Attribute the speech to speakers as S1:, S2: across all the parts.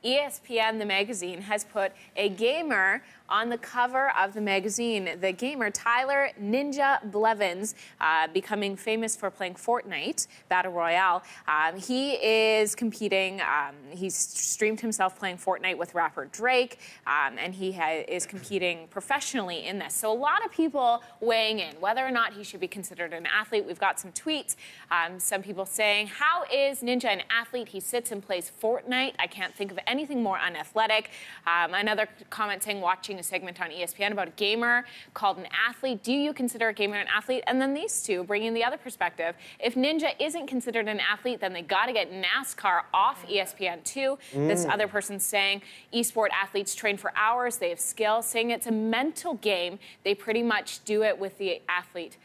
S1: ESPN, the magazine, has put a gamer on the cover of the magazine. The gamer, Tyler Ninja Blevins, becoming famous for playing Fortnite, Battle Royale. He is competing. He's streamed himself playing Fortnite with rapper Drake, and he is competing professionally in this. So a lot of people weighing in whether or not he should be considered an athlete. We've got some tweets. Some people saying, how is Ninja an athlete? He sits and plays Fortnite. I can't think of anything more unathletic. Another comment saying, watching a segment on ESPN about a gamer called an athlete. Do you consider a gamer an athlete? And then these two bringing the other perspective. If Ninja isn't considered an athlete, then they got to get NASCAR off ESPN too. This other person saying, esport athletes train for hours. They have skill, saying it's a mental game. They pretty much do it with the athlete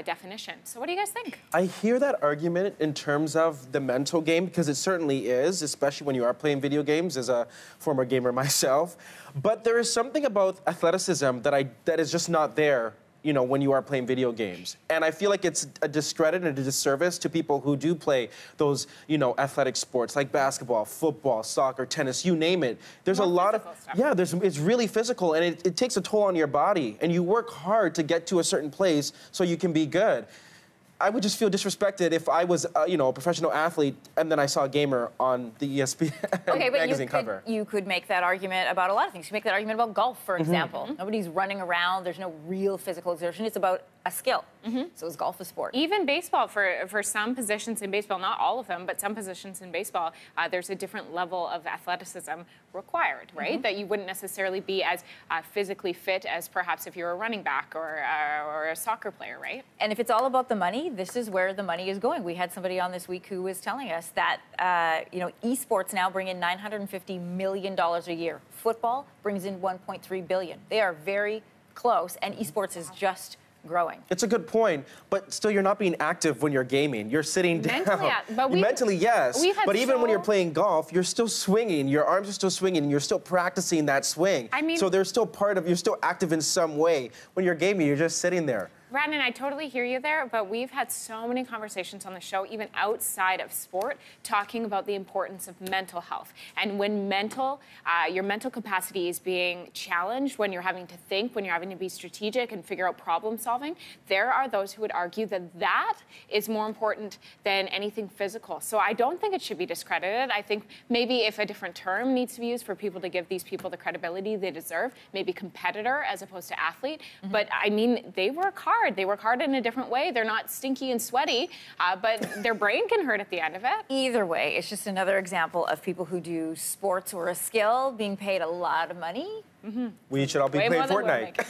S1: definition. So what do you guys think?
S2: I hear that argument in terms of the mental game, because it certainly is, especially when you are playing video games, as a former gamer myself. But there is something about athleticism that is just not there, you know, when you are playing video games. And I feel like it's a discredit and a disservice to people who do play those, you know, athletic sports like basketball, football, soccer, tennis, you name it. There's a lot of, yeah, it's really physical, and it takes a toll on your body, and you work hard to get to a certain place so you can be good. I would just feel disrespected if I was, you know, a professional athlete and then I saw a gamer on the ESPN magazine cover.
S3: You could make that argument about a lot of things. You could make that argument about golf, for example. Nobody's running around. There's no real physical exertion. It's about a skill. So is golf a sport?
S1: Even baseball, for some positions in baseball, not all of them, but some positions in baseball, there's a different level of athleticism required, right? That you wouldn't necessarily be as physically fit as perhaps if you're a running back or a soccer player, right?
S3: And if it's all about the money, this is where the money is going. We had somebody on this week who was telling us that, you know, esports now bring in $950 million a year. Football brings in $1.3 billion. They are very close, and esports is just growing.
S2: It's a good point, but still you're not being active when you're gaming. You're sitting down. Mentally, yes. But even when you're playing golf, you're still swinging. Your arms are still swinging, and you're still practicing that swing. I mean, so there's still you're still active in some way. When you're gaming, you're just sitting there.
S1: Brandon, I totally hear you there, but we've had so many conversations on the show, even outside of sport, talking about the importance of mental health. And when your mental capacity is being challenged, when you're having to think, when you're having to be strategic and figure out problem solving, there are those who would argue that that is more important than anything physical. So I don't think it should be discredited. I think maybe if a different term needs to be used for people to give these people the credibility they deserve, maybe competitor as opposed to athlete. But I mean, they work hard. They work hard in a different way. They're not stinky and sweaty, but their brain can hurt at the end of it.
S3: Either way, it's just another example of people who do sports or a skill being paid a lot of money.
S2: We should all be playing Fortnite.